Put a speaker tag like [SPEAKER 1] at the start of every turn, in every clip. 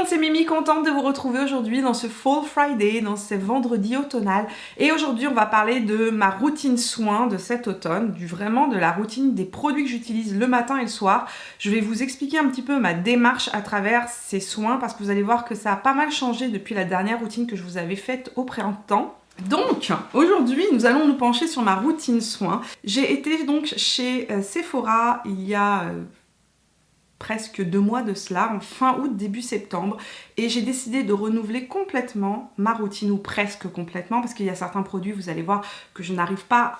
[SPEAKER 1] c'est Mimi, contente de vous retrouver aujourd'hui dans ce Fall Friday, dans ce vendredi automnal. Et aujourd'hui, on va parler de ma routine soin de cet automne, vraiment de la routine des produits que j'utilise le matin et le soir. Je vais vous expliquer un petit peu ma démarche à travers ces soins parce que vous allez voir que ça a pas mal changé depuis la dernière routine que je vous avais faite au printemps. Donc, aujourd'hui, nous allons nous pencher sur ma routine soin. J'ai été donc chez Sephora il y a presque 2 mois de cela, en fin août, début septembre, et j'ai décidé de renouveler complètement ma routine, ou presque complètement, parce qu'il y a certains produits, vous allez voir, que je n'arrive pas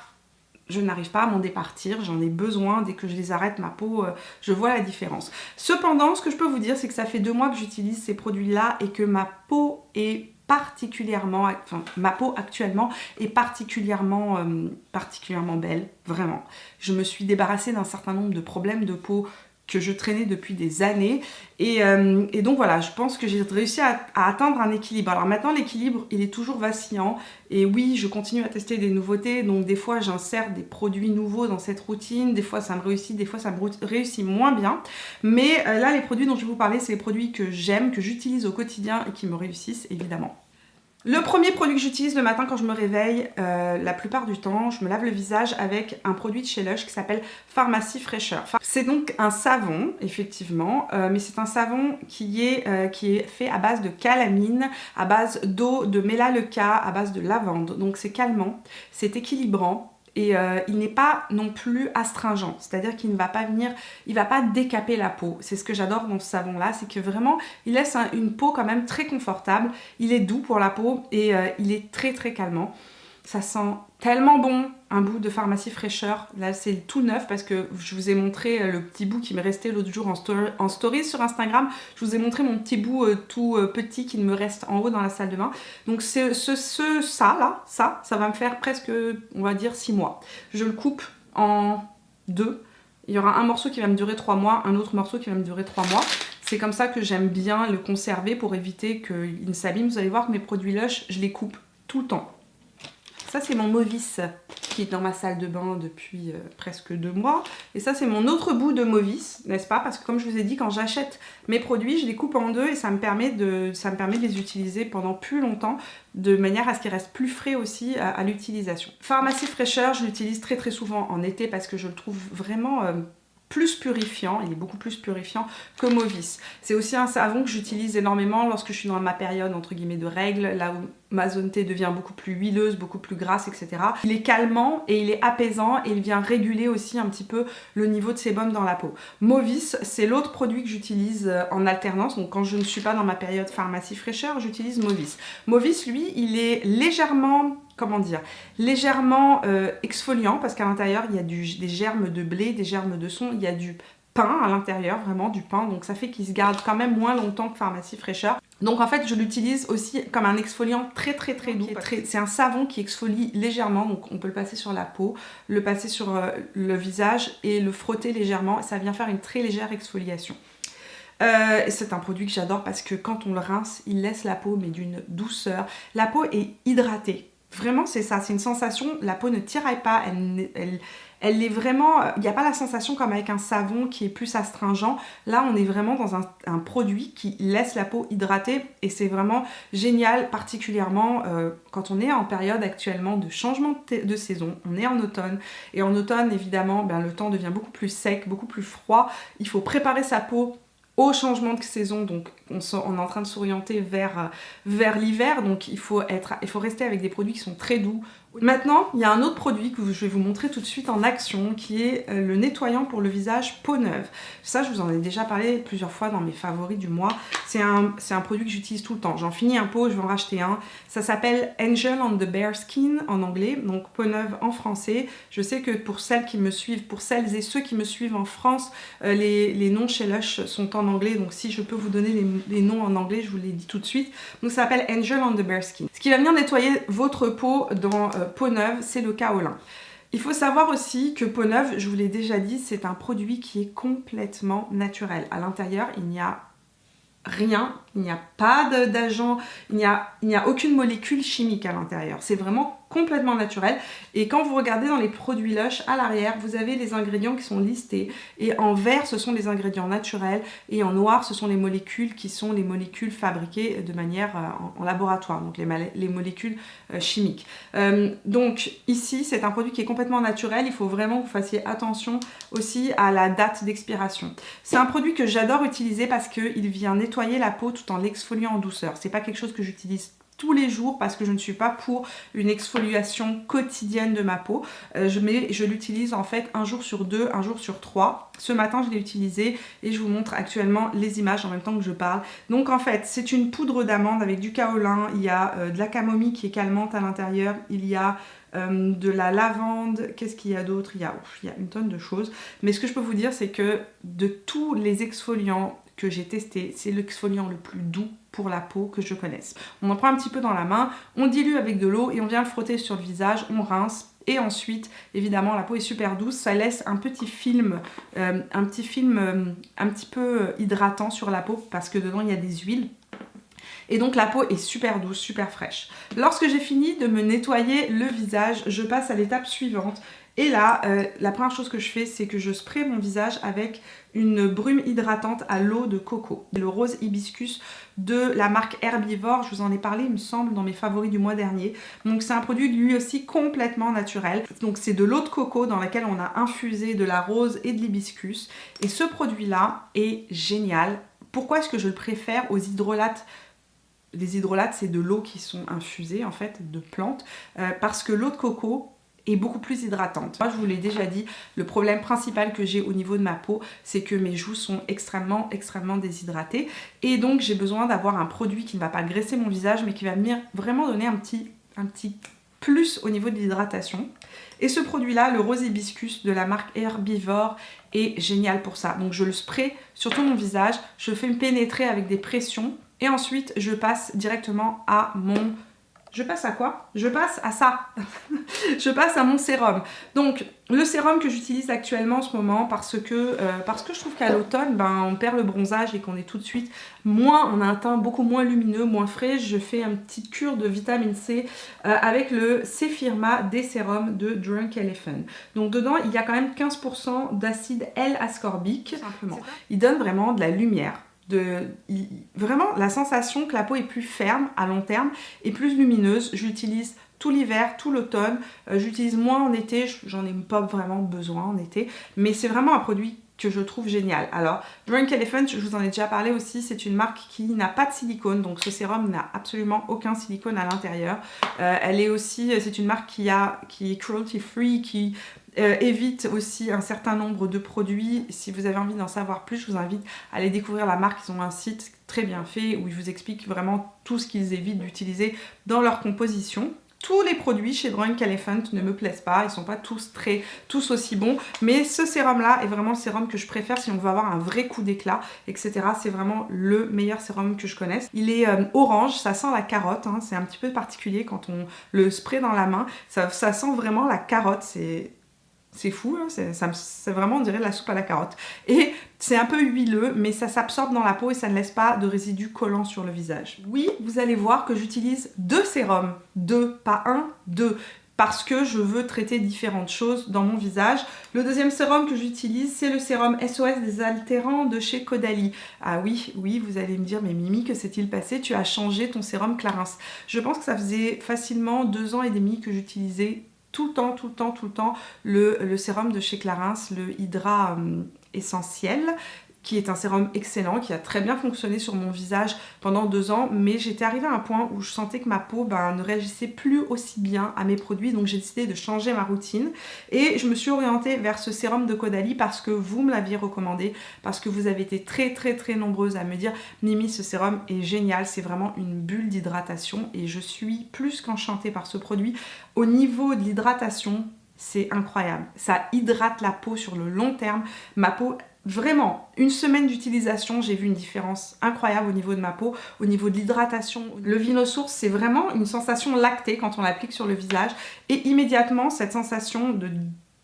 [SPEAKER 1] à m'en départir, j'en ai besoin, dès que je les arrête, ma peau, je vois la différence. Cependant, ce que je peux vous dire, c'est que ça fait 2 mois que j'utilise ces produits-là et que ma peau est particulièrement, ma peau actuellement est particulièrement belle, vraiment. Je me suis débarrassée d'un certain nombre de problèmes de peau que je traînais depuis des années et donc voilà, je pense que j'ai réussi à atteindre un équilibre. Alors maintenant l'équilibre il est toujours vacillant et oui, je continue à tester des nouveautés, donc des fois j'insère des produits nouveaux dans cette routine, des fois ça me réussit, des fois ça me réussit moins bien, mais là les produits dont je vais vous parler, c'est les produits que j'aime, que j'utilise au quotidien et qui me réussissent évidemment. Le premier produit que j'utilise le matin quand je me réveille, la plupart du temps, je me lave le visage avec un produit de chez Lush qui s'appelle Pharmacy Fraîcheur. C'est donc un savon, effectivement, mais c'est un savon qui est fait à base de calamine, à base d'eau de mélaleuca, à base de lavande. Donc c'est calmant, c'est équilibrant. Et il n'est pas non plus astringent, c'est-à-dire qu'il ne va pas venir, il va pas décaper la peau. C'est ce que j'adore dans ce savon-là, c'est que vraiment, il laisse une peau quand même très confortable. Il est doux pour la peau et il est très très calmant. Ça sent tellement bon, un bout de Pharmacy Fraîcheur. Là, c'est tout neuf parce que je vous ai montré le petit bout qui me restait l'autre jour en stories sur Instagram. Je vous ai montré mon petit bout tout petit qui me reste en haut dans la salle de bain. Donc ça va me faire presque, on va dire, 6 mois. Je le coupe en 2. Il y aura un morceau qui va me durer 3 mois, un autre morceau qui va me durer 3 mois. C'est comme ça que j'aime bien le conserver pour éviter qu'il ne s'abîme. Vous allez voir que mes produits Lush, je les coupe tout le temps. Ça, c'est mon Movis qui est dans ma salle de bain depuis presque 2 mois. Et ça, c'est mon autre bout de Movis, n'est-ce pas? Parce que comme je vous ai dit, quand j'achète mes produits, je les coupe en 2 et ça me permet de les utiliser pendant plus longtemps, de manière à ce qu'ils restent plus frais aussi à l'utilisation. Pharmacy Fraîcheur, je l'utilise très très souvent en été parce que je le trouve vraiment plus purifiant, il est beaucoup plus purifiant que Movis. C'est aussi un savon que j'utilise énormément lorsque je suis dans ma période entre guillemets de règles, là où ma zone T devient beaucoup plus huileuse, beaucoup plus grasse, etc. Il est calmant et il est apaisant et il vient réguler aussi un petit peu le niveau de sébum dans la peau. Movis, c'est l'autre produit que j'utilise en alternance, donc quand je ne suis pas dans ma période Pharmacy Fraîcheur, j'utilise Movis. Movis, lui, il est légèrement exfoliant parce qu'à l'intérieur il y a des germes de blé, des germes de son, il y a du pain à l'intérieur, vraiment du pain, donc ça fait qu'il se garde quand même moins longtemps que Pharmacy Fraîcheur. Donc en fait je l'utilise aussi comme un exfoliant très doux. C'est un savon qui exfolie légèrement, donc on peut le passer sur la peau, le passer sur le visage et le frotter légèrement, ça vient faire une très légère exfoliation. C'est un produit que j'adore parce que quand on le rince, il laisse la peau mais d'une douceur. La peau est hydratée. Vraiment c'est ça, c'est une sensation, la peau ne tiraille pas, elle est vraiment, il n'y a pas la sensation comme avec un savon qui est plus astringent. Là on est vraiment dans un produit qui laisse la peau hydratée et c'est vraiment génial, particulièrement quand on est en période actuellement de changement de saison. On est en automne et en automne évidemment le temps devient beaucoup plus sec, beaucoup plus froid. Il faut préparer sa peau au changement de saison, donc on est en train de s'orienter vers l'hiver, donc il faut rester avec des produits qui sont très doux. Maintenant, il y a un autre produit que je vais vous montrer tout de suite en action, qui est le nettoyant pour le visage Peau Neuve. Ça, je vous en ai déjà parlé plusieurs fois dans mes favoris du mois. C'est un produit que j'utilise tout le temps. J'en finis un pot, je vais en racheter un. Ça s'appelle Angel on the Bare Skin en anglais, donc Peau Neuve en français. Je sais que pour celles qui me suivent, pour celles et ceux qui me suivent en France, les noms chez Lush sont en anglais, donc si je peux vous donner les noms en anglais, je vous les dis tout de suite. Donc ça s'appelle Angel on the Bare Skin. Ce qui va venir nettoyer votre peau dans Peau Neuve, c'est le kaolin. Il faut savoir aussi que Peau Neuve, je vous l'ai déjà dit, c'est un produit qui est complètement naturel. À l'intérieur, il n'y a rien il n'y a pas d'agent, il n'y a aucune molécule chimique à l'intérieur. C'est vraiment complètement naturel. Et quand vous regardez dans les produits Lush, à l'arrière, vous avez les ingrédients qui sont listés. Et en vert, ce sont les ingrédients naturels. Et en noir, ce sont les molécules qui sont les molécules fabriquées de manière en laboratoire, donc les molécules chimiques. Donc ici, c'est un produit qui est complètement naturel. Il faut vraiment que vous fassiez attention aussi à la date d'expiration. C'est un produit que j'adore utiliser parce qu'il vient nettoyer la peau tout en l'exfoliant en douceur. C'est pas quelque chose que j'utilise tous les jours parce que je ne suis pas pour une exfoliation quotidienne de ma peau. Je l'utilise en fait un jour sur 2, un jour sur 3. Ce matin, je l'ai utilisé et je vous montre actuellement les images en même temps que je parle. Donc en fait, c'est une poudre d'amande avec du kaolin. Il y a de la camomille qui est calmante à l'intérieur. Il y a de la lavande. Qu'est-ce qu'il y a d'autre? Il y a une tonne de choses. Mais ce que je peux vous dire, c'est que de tous les exfoliants que j'ai testé, c'est l'exfoliant le plus doux pour la peau que je connaisse. On en prend un petit peu dans la main, on dilue avec de l'eau et on vient le frotter sur le visage, on rince et ensuite, évidemment, la peau est super douce, ça laisse un petit film, un petit peu hydratant sur la peau parce que dedans il y a des huiles. Et donc la peau est super douce, super fraîche. Lorsque j'ai fini de me nettoyer le visage, je passe à l'étape suivante. Et là, la première chose que je fais, c'est que je spraye mon visage avec une brume hydratante à l'eau de coco. Le rose hibiscus de la marque Herbivore, je vous en ai parlé, il me semble, dans mes favoris du mois dernier. Donc c'est un produit lui aussi complètement naturel. Donc c'est de l'eau de coco dans laquelle on a infusé de la rose et de l'hibiscus. Et ce produit-là est génial. Pourquoi est-ce que je le préfère aux hydrolates? Les hydrolates, c'est de l'eau qui sont infusées en fait, de plantes, parce que l'eau de coco est beaucoup plus hydratante. Moi, je vous l'ai déjà dit, le problème principal que j'ai au niveau de ma peau, c'est que mes joues sont extrêmement déshydratées. Et donc, j'ai besoin d'avoir un produit qui ne va pas graisser mon visage, mais qui va venir vraiment donner un petit plus au niveau de l'hydratation. Et ce produit-là, le rose hibiscus de la marque Herbivore, est génial pour ça. Donc, je le spray sur tout mon visage, je le fais me pénétrer avec des pressions, et ensuite, je passe directement à mon... Je passe à quoi? Je passe à ça. Je passe à mon sérum. Donc, le sérum que j'utilise actuellement en ce moment, parce que je trouve qu'à l'automne, on perd le bronzage et qu'on est tout de suite moins, on a un teint beaucoup moins lumineux, moins frais. Je fais une petite cure de vitamine C avec le C-Firma des sérums de Drunk Elephant. Donc, dedans, il y a quand même 15% d'acide L-ascorbique, simplement. Il donne vraiment de la lumière. Vraiment la sensation que la peau est plus ferme à long terme et plus lumineuse. J'utilise tout l'hiver, tout l'automne, j'utilise moins en été, j'en ai pas vraiment besoin en été, mais c'est vraiment un produit que je trouve génial. Alors, Drunk Elephant, je vous en ai déjà parlé aussi, c'est une marque qui n'a pas de silicone, donc ce sérum n'a absolument aucun silicone à l'intérieur. Elle est aussi, c'est une marque qui est cruelty free, qui évite aussi un certain nombre de produits. Si vous avez envie d'en savoir plus, je vous invite à aller découvrir la marque. Ils ont un site très bien fait où ils vous expliquent vraiment tout ce qu'ils évitent d'utiliser dans leur composition. Tous les produits chez Drunk Elephant ne me plaisent pas, ils sont pas tous aussi bons, mais ce sérum là est vraiment le sérum que je préfère si on veut avoir un vrai coup d'éclat, etc. C'est vraiment le meilleur sérum que je connaisse. Il est orange, ça sent la carotte, hein. C'est un petit peu particulier quand on le spray dans la main, ça sent vraiment la carotte, c'est fou, hein, c'est vraiment, on dirait de la soupe à la carotte. Et c'est un peu huileux, mais ça s'absorbe dans la peau et ça ne laisse pas de résidus collants sur le visage. Oui, vous allez voir que j'utilise 2 sérums. 2, pas 1, 2. Parce que je veux traiter différentes choses dans mon visage. Le deuxième sérum que j'utilise, c'est le sérum SOS Désaltérant de chez Caudalie. Ah oui, vous allez me dire, mais Mimi, que s'est-il passé? Tu as changé ton sérum Clarins. Je pense que ça faisait facilement 2 ans et demi que j'utilisais tout le temps le sérum de chez Clarins, le Hydra Essentiel, qui est un sérum excellent, qui a très bien fonctionné sur mon visage pendant 2 ans, mais j'étais arrivée à un point où je sentais que ma peau ne réagissait plus aussi bien à mes produits, donc j'ai décidé de changer ma routine et je me suis orientée vers ce sérum de Caudalie parce que vous me l'aviez recommandé, parce que vous avez été très nombreuses à me dire « Mimi, ce sérum est génial, c'est vraiment une bulle d'hydratation » et je suis plus qu'enchantée par ce produit. Au niveau de l'hydratation, c'est incroyable, ça hydrate la peau sur le long terme, ma peau... Vraiment, une semaine d'utilisation, j'ai vu une différence incroyable au niveau de ma peau, au niveau de l'hydratation. Le Vinosource, c'est vraiment une sensation lactée quand on l'applique sur le visage. Et immédiatement, cette sensation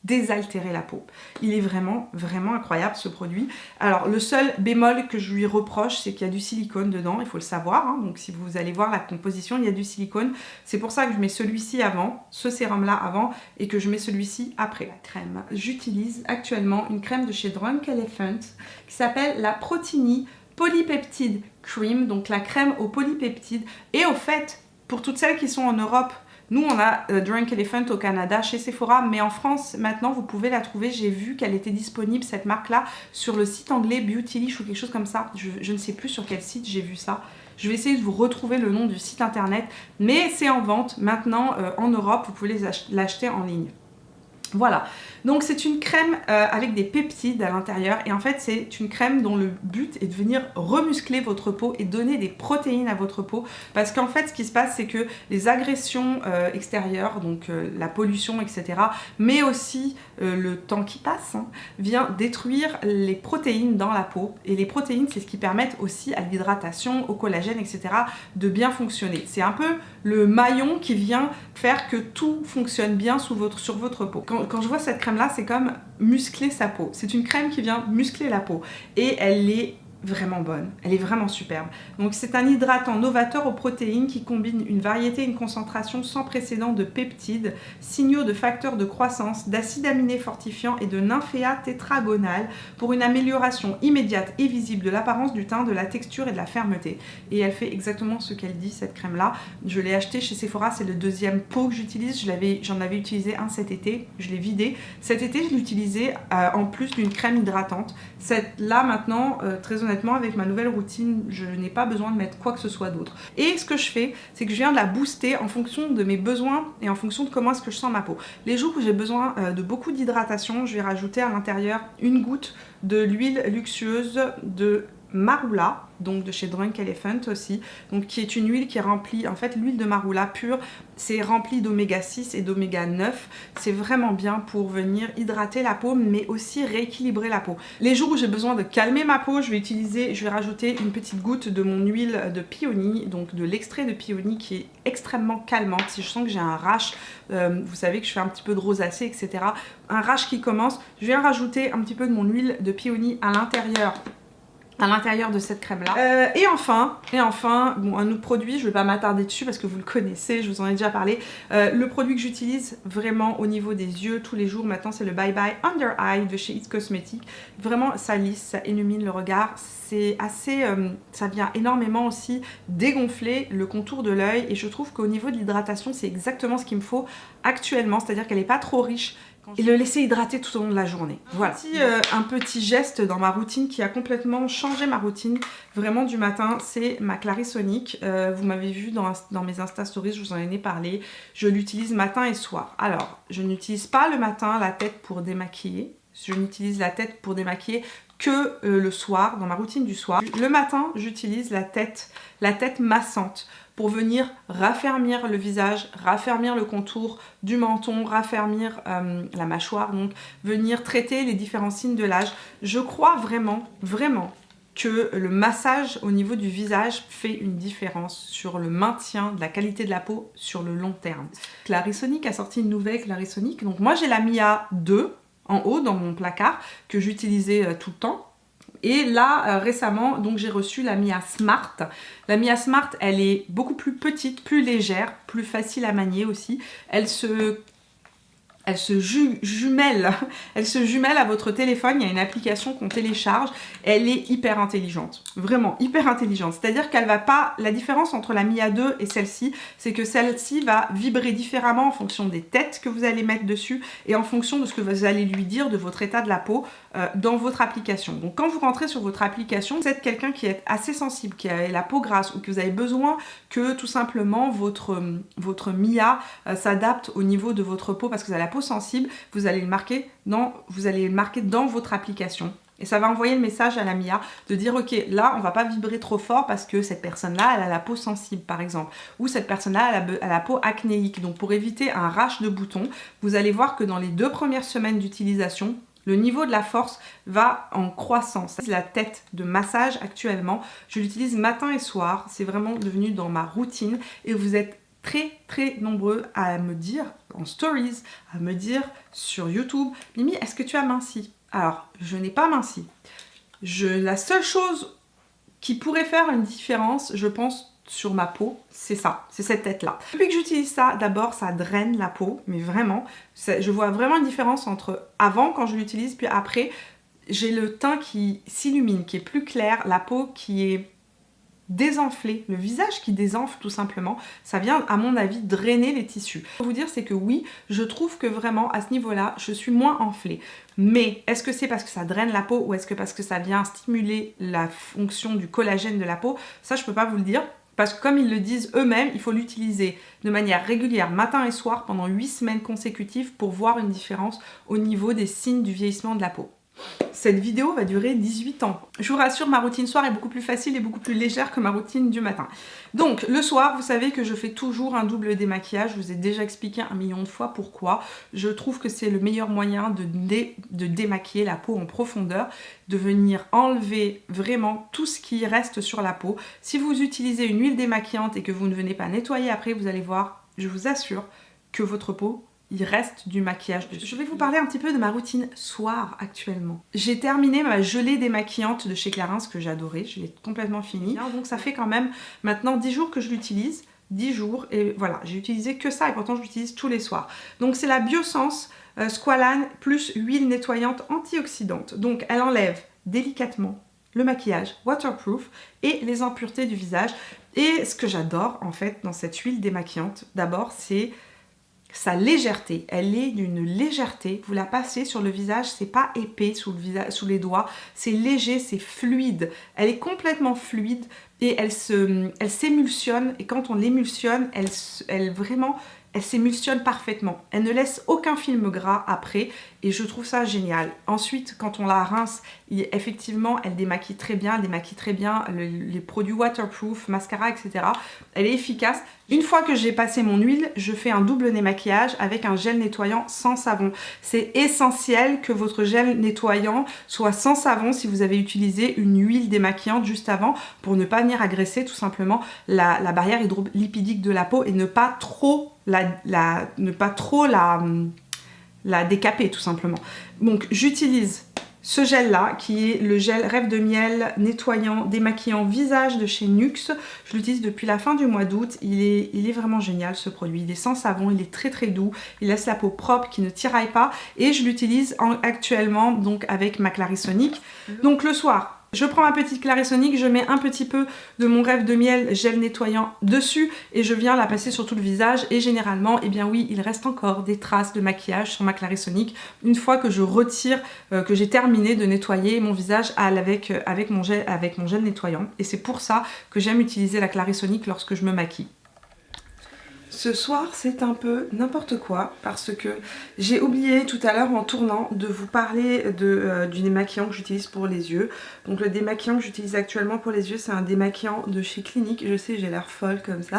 [SPEAKER 1] désaltérer la peau. Il est vraiment, vraiment incroyable ce produit. Alors le seul bémol que je lui reproche, c'est qu'il y a du silicone dedans, il faut le savoir, hein. Donc si vous allez voir la composition, il y a du silicone. C'est pour ça que je mets celui-ci avant, ce sérum-là avant, et que je mets celui-ci après. La crème. J'utilise actuellement une crème de chez Drunk Elephant qui s'appelle la Protini Polypeptide Cream, donc la crème aux polypeptides. Et au fait, pour toutes celles qui sont en Europe, nous on a Drunk Elephant au Canada chez Sephora, mais en France maintenant vous pouvez la trouver. J'ai vu qu'elle était disponible, cette marque là, sur le site anglais Beautylish ou quelque chose comme ça. Je ne sais plus sur quel site j'ai vu ça. Je vais essayer de vous retrouver le nom du site internet, mais c'est en vente maintenant en Europe, vous pouvez l'acheter en ligne. Voilà, donc c'est une crème avec des peptides à l'intérieur et en fait c'est une crème dont le but est de venir remuscler votre peau et donner des protéines à votre peau, parce qu'en fait ce qui se passe c'est que les agressions extérieures, donc la pollution etc, mais aussi le temps qui passe, hein, vient détruire les protéines dans la peau, et les protéines c'est ce qui permet aussi à l'hydratation, au collagène etc de bien fonctionner. C'est un peu le maillon qui vient faire que tout fonctionne bien sur votre peau. Quand je vois cette crème là, c'est comme muscler sa peau. C'est une crème qui vient muscler la peau et elle est vraiment bonne, elle est vraiment superbe. Donc c'est un hydratant novateur aux protéines qui combine une variété et une concentration sans précédent de peptides, signaux de facteurs de croissance, d'acides aminés fortifiants et de nymphéa tétragonal pour une amélioration immédiate et visible de l'apparence du teint, de la texture et de la fermeté. Et elle fait exactement ce qu'elle dit, cette crème là. Je l'ai achetée chez Sephora, c'est le deuxième pot que j'utilise. J'en avais utilisé un cet été, je l'ai vidé. Cet été je l'utilisais en plus d'une crème hydratante. Là maintenant, très honnêtement, avec ma nouvelle routine, je n'ai pas besoin de mettre quoi que ce soit d'autre. Et ce que je fais, c'est que je viens de la booster en fonction de mes besoins et en fonction de comment est-ce que je sens ma peau. Les jours où j'ai besoin de beaucoup d'hydratation, je vais rajouter à l'intérieur une goutte de l'huile luxueuse de Marula, donc de chez Drunk Elephant aussi, donc qui est une huile qui est remplie, en fait l'huile de Marula pure, c'est rempli d'oméga 6 et d'oméga 9, c'est vraiment bien pour venir hydrater la peau mais aussi rééquilibrer la peau. Les jours où j'ai besoin de calmer ma peau, je vais rajouter une petite goutte de mon huile de peony, donc de l'extrait de peony qui est extrêmement calmante. Si je sens que j'ai un rash, vous savez que je fais un petit peu de rosacée etc, un rash qui commence, je viens rajouter un petit peu de mon huile de peony à l'intérieur de cette crème là. Et enfin, bon, un autre produit, je ne vais pas m'attarder dessus parce que vous le connaissez, je vous en ai déjà parlé. Le produit que j'utilise vraiment au niveau des yeux tous les jours maintenant, c'est le Bye Bye Under Eye de chez It Cosmetics. Vraiment ça lisse, ça illumine le regard, c'est assez, ça vient énormément aussi dégonfler le contour de l'œil, et je trouve qu'au niveau de l'hydratation c'est exactement ce qu'il me faut actuellement, c'est-à-dire qu'elle n'est pas trop riche, et le laisser hydrater tout au long de la journée. Voilà. Un petit geste dans ma routine qui a complètement changé ma routine vraiment du matin, c'est ma Clarisonic. Vous m'avez vu dans mes Insta Stories, je vous en ai parlé. Je l'utilise matin et soir. Alors, je n'utilise pas le matin la tête pour démaquiller. Je n'utilise la tête pour démaquiller que le soir, dans ma routine du soir. Le matin, j'utilise la tête massante pour venir raffermir le visage, raffermir le contour du menton, raffermir la mâchoire, donc venir traiter les différents signes de l'âge. Je crois vraiment, vraiment que le massage au niveau du visage fait une différence sur le maintien de la qualité de la peau sur le long terme. Clarisonic a sorti une nouvelle Clarisonic, donc moi j'ai la Mia 2 en haut dans mon placard que j'utilisais tout le temps. Et là, récemment, donc j'ai reçu la Mia Smart. La Mia Smart, elle est beaucoup plus petite, plus légère, plus facile à manier aussi. Elle se jumelle à votre téléphone. Il y a une application qu'on télécharge. Elle est hyper intelligente, vraiment hyper intelligente. C'est-à-dire qu'elle va pas... La différence entre la Mia 2 et celle-ci, c'est que celle-ci va vibrer différemment en fonction des têtes que vous allez mettre dessus et en fonction de ce que vous allez lui dire de votre état de la peau dans votre application. Donc quand vous rentrez sur votre application, vous êtes quelqu'un qui est assez sensible, qui a la peau grasse ou que vous avez besoin que tout simplement votre Mia s'adapte au niveau de votre peau parce que vous avez la peau sensible, vous allez le marquer dans votre application. Et ça va envoyer le message à la Mia de dire ok, là on va pas vibrer trop fort parce que cette personne-là elle a la peau sensible par exemple, ou cette personne-là elle a la peau acnéique. Donc pour éviter un rash de boutons, vous allez voir que dans les 2 premières semaines d'utilisation, le niveau de la force va en croissance. C'est la tête de massage actuellement. Je l'utilise matin et soir. C'est vraiment devenu dans ma routine et vous êtes très nombreux à me dire en stories, à me dire sur YouTube, Mimi, est-ce que tu as minci? Alors, je n'ai pas minci. La seule chose qui pourrait faire une différence, je pense, sur ma peau, c'est ça, c'est cette tête-là. Depuis que j'utilise ça, d'abord, ça draine la peau, mais vraiment, je vois vraiment une différence entre avant, quand je l'utilise, puis après, j'ai le teint qui s'illumine, qui est plus clair, la peau qui est désenfler, le visage qui désenfle tout simplement, ça vient à mon avis drainer les tissus. Ce que je peux vous dire c'est que oui, je trouve que vraiment à ce niveau-là, je suis moins enflée. Mais est-ce que c'est parce que ça draine la peau ou est-ce que parce que ça vient stimuler la fonction du collagène de la peau? Ça je peux pas vous le dire. Parce que comme ils le disent eux-mêmes, il faut l'utiliser de manière régulière, matin et soir, pendant 8 semaines consécutives pour voir une différence au niveau des signes du vieillissement de la peau. Cette vidéo va durer 18 ans. Je vous rassure, ma routine soir est beaucoup plus facile et beaucoup plus légère que ma routine du matin. Donc, le soir, vous savez que je fais toujours un double démaquillage. Je vous ai déjà expliqué 1 million de fois pourquoi. Je trouve que c'est le meilleur moyen de démaquiller la peau en profondeur, de venir enlever vraiment tout ce qui reste sur la peau. Si vous utilisez une huile démaquillante et que vous ne venez pas nettoyer après, vous allez voir, je vous assure que votre peau, il reste du maquillage dessus. Je vais vous parler un petit peu de ma routine soir actuellement. J'ai terminé ma gelée démaquillante de chez Clarins que j'adorais, je l'ai complètement finie. Donc ça fait quand même maintenant 10 jours que je l'utilise, 10 jours et voilà, j'ai utilisé que ça et pourtant je l'utilise tous les soirs. Donc c'est la Biossance Squalane plus huile nettoyante antioxydante. Donc elle enlève délicatement le maquillage waterproof et les impuretés du visage. Et ce que j'adore en fait dans cette huile démaquillante, d'abord c'est sa légèreté, elle est d'une légèreté, vous la passez sur le visage, c'est pas épais sous les doigts, c'est léger, c'est fluide, elle est complètement fluide et elle s'émulsionne et quand on l'émulsionne, elle s'émulsionne parfaitement. Elle ne laisse aucun film gras après et je trouve ça génial. Ensuite, quand on la rince, effectivement, elle démaquille très bien, les produits waterproof, mascara, etc. Elle est efficace. Une fois que j'ai passé mon huile, je fais un double démaquillage avec un gel nettoyant sans savon. C'est essentiel que votre gel nettoyant soit sans savon si vous avez utilisé une huile démaquillante juste avant pour ne pas venir agresser tout simplement la barrière hydrolipidique de la peau et ne pas trop la décaper tout simplement. Donc j'utilise ce gel là qui est le gel Rêve de Miel nettoyant démaquillant visage de chez NYX. Je l'utilise depuis la fin du mois d'août. Il est vraiment génial ce produit. Il est sans savon, il est très doux, il laisse la peau propre qui ne tiraille pas et je l'utilise actuellement donc avec ma Clarisonic. Donc le soir, je prends ma petite Clarisonic, je mets un petit peu de mon Rêve de Miel gel nettoyant dessus et je viens la passer sur tout le visage et généralement, eh bien oui, il reste encore des traces de maquillage sur ma Clarisonic une fois que je retire, que j'ai terminé de nettoyer mon visage avec mon gel nettoyant et c'est pour ça que j'aime utiliser la Clarisonic lorsque je me maquille. Ce soir, c'est un n'importe quoi parce que j'ai oublié tout à l'heure en tournant de vous parler du démaquillant que j'utilise pour les yeux. Donc le démaquillant que j'utilise actuellement pour les yeux, c'est un démaquillant de chez Clinique. Je sais, j'ai l'air folle comme ça,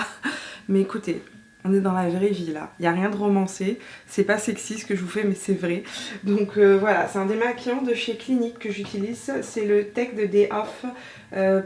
[SPEAKER 1] mais écoutez, on est dans la vraie vie là, il n'y a rien de romancé, c'est pas sexy ce que je vous fais mais c'est vrai. Donc voilà, c'est un démaquillant de chez Clinique que j'utilise, c'est le Take the Day Off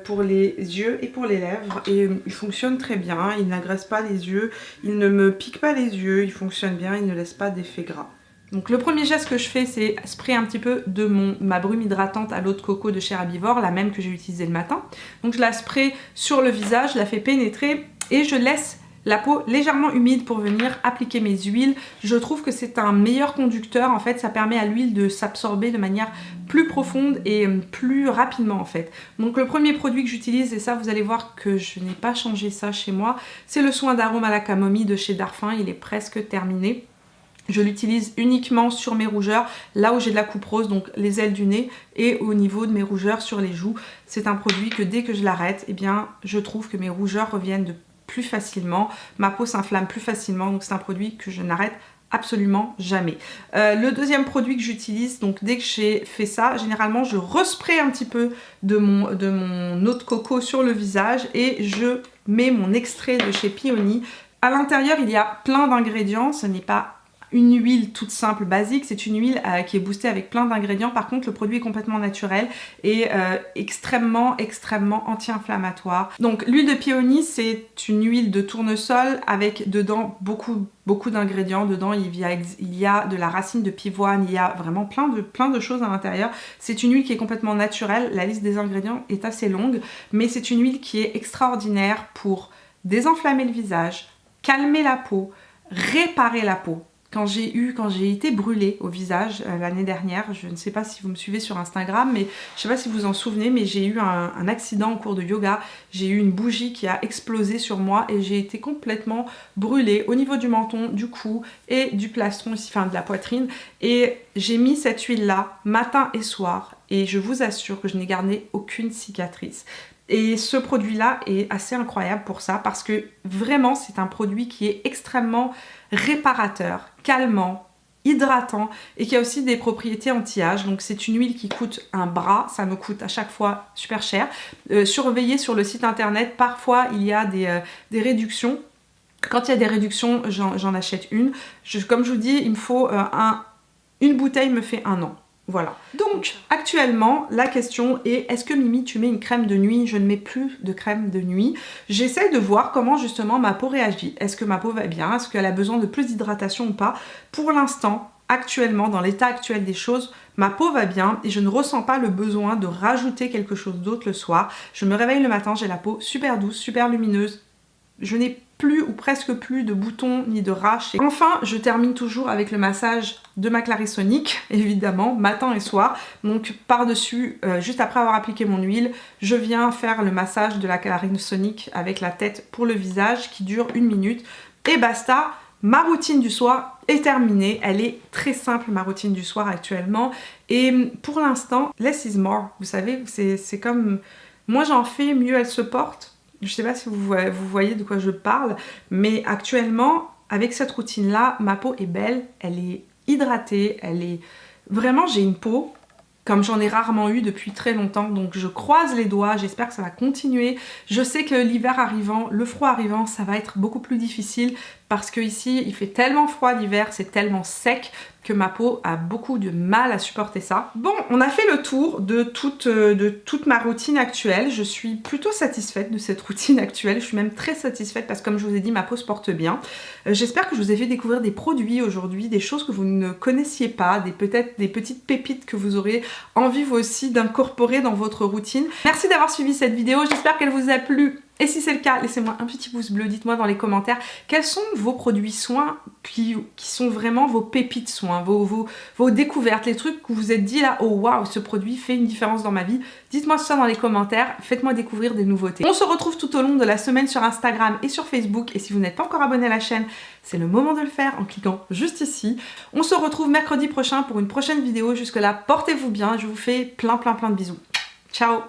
[SPEAKER 1] pour les yeux et pour les lèvres et il fonctionne très bien, il n'agresse pas les yeux, il ne me pique pas les yeux, il fonctionne bien, il ne laisse pas d'effet gras. Donc le premier geste que je fais c'est sprayer un petit peu de ma brume hydratante à l'eau de coco de chez Herbivore, la même que j'ai utilisée le matin. Donc je la spraye sur le visage, je la fais pénétrer et je laisse la peau légèrement humide pour venir appliquer mes huiles. Je trouve que c'est un meilleur conducteur, en fait ça permet à l'huile de s'absorber de manière plus profonde et plus rapidement en fait. Donc le premier produit que j'utilise, et ça vous allez voir que je n'ai pas changé ça chez moi, c'est le soin d'arôme à la camomille de chez Darphin, il est presque terminé. Je l'utilise uniquement sur mes rougeurs, là où j'ai de la coupe rose, donc les ailes du nez et au niveau de mes rougeurs sur les joues. C'est un produit que dès que je l'arrête, eh bien je trouve que mes rougeurs reviennent de plus facilement, ma peau s'inflamme plus facilement, donc c'est un produit que je n'arrête absolument jamais. Le deuxième produit que j'utilise, donc dès que j'ai fait ça, généralement je respraye un petit peu de mon eau de coco sur le visage et je mets mon extrait de chez Peony. À l'intérieur il y a plein d'ingrédients, ce n'est pas une huile toute simple, basique. C'est une huile qui est boostée avec plein d'ingrédients. Par contre, le produit est complètement naturel et extrêmement anti-inflammatoire. Donc l'huile de péonie, c'est une huile de tournesol avec dedans beaucoup d'ingrédients. Dedans, il y a de la racine de pivoine, il y a vraiment plein de choses à l'intérieur. C'est une huile qui est complètement naturelle. La liste des ingrédients est assez longue, mais c'est une huile qui est extraordinaire pour désenflammer le visage, calmer la peau, réparer la peau. Quand j'ai été brûlée au visage l'année dernière, je ne sais pas si vous me suivez sur Instagram, mais je ne sais pas si vous vous en souvenez, mais j'ai eu un accident au cours de yoga. J'ai eu une bougie qui a explosé sur moi et j'ai été complètement brûlée au niveau du menton, du cou et du plastron, enfin de la poitrine. Et j'ai mis cette huile-là matin et soir et je vous assure que je n'ai gardé aucune cicatrice. Et ce produit-là est assez incroyable pour ça parce que vraiment c'est un produit qui est extrêmement réparateur, calmant, hydratant et qui a aussi des propriétés anti-âge. Donc c'est une huile qui coûte un bras, ça me coûte à chaque fois super cher. Surveillez sur le site internet, parfois il y a des réductions. Quand il y a des réductions, j'en achète une. Comme je vous dis, il me faut une bouteille me fait 1 an. Voilà. Donc actuellement la question est, est-ce que Mimi tu mets une crème de nuit? Je ne mets plus de crème de nuit. J'essaie de voir comment justement ma peau réagit. Est-ce que ma peau va bien? Est-ce qu'elle a besoin de plus d'hydratation ou pas? Pour l'instant, actuellement, dans l'état actuel des choses, ma peau va bien et je ne ressens pas le besoin de rajouter quelque chose d'autre le soir. Je me réveille le matin, j'ai la peau super douce, super lumineuse. Je n'ai plus ou presque plus de boutons ni de raches. Et enfin, je termine toujours avec le massage de ma Clarisonic, évidemment, matin et soir. Donc par-dessus, juste après avoir appliqué mon huile, je viens faire le massage de la Clarisonic avec la tête pour le visage qui dure 1 minute. Et basta, ma routine du soir est terminée. Elle est très simple, ma routine du soir actuellement. Et pour l'instant, less is more. Vous savez, c'est comme... Moins j'en fais, mieux elle se porte. Je ne sais pas si vous voyez de quoi je parle, mais actuellement, avec cette routine-là, ma peau est belle, elle est hydratée, Vraiment, j'ai une peau comme j'en ai rarement eu depuis très longtemps, donc je croise les doigts, j'espère que ça va continuer. Je sais que l'hiver arrivant, le froid arrivant, ça va être beaucoup plus difficile parce que ici, il fait tellement froid l'hiver, c'est tellement sec que ma peau a beaucoup de mal à supporter ça. Bon, on a fait le tour de toute ma routine actuelle. Je suis plutôt satisfaite de cette routine actuelle. Je suis même très satisfaite parce que comme je vous ai dit, ma peau se porte bien. J'espère que je vous ai fait découvrir des produits aujourd'hui, des choses que vous ne connaissiez pas, peut-être des petites pépites que vous aurez envie vous aussi d'incorporer dans votre routine. Merci d'avoir suivi cette vidéo, j'espère qu'elle vous a plu. Et si c'est le cas, laissez-moi un petit pouce bleu, dites-moi dans les commentaires quels sont vos produits soins qui sont vraiment vos pépites soins, vos découvertes, les trucs que vous vous êtes dit là, oh waouh, ce produit fait une différence dans ma vie. Dites-moi ça dans les commentaires, faites-moi découvrir des nouveautés. On se retrouve tout au long de la semaine sur Instagram et sur Facebook. Et si vous n'êtes pas encore abonné à la chaîne, c'est le moment de le faire en cliquant juste ici. On se retrouve mercredi prochain pour une prochaine vidéo. Jusque là, portez-vous bien, je vous fais plein de bisous. Ciao!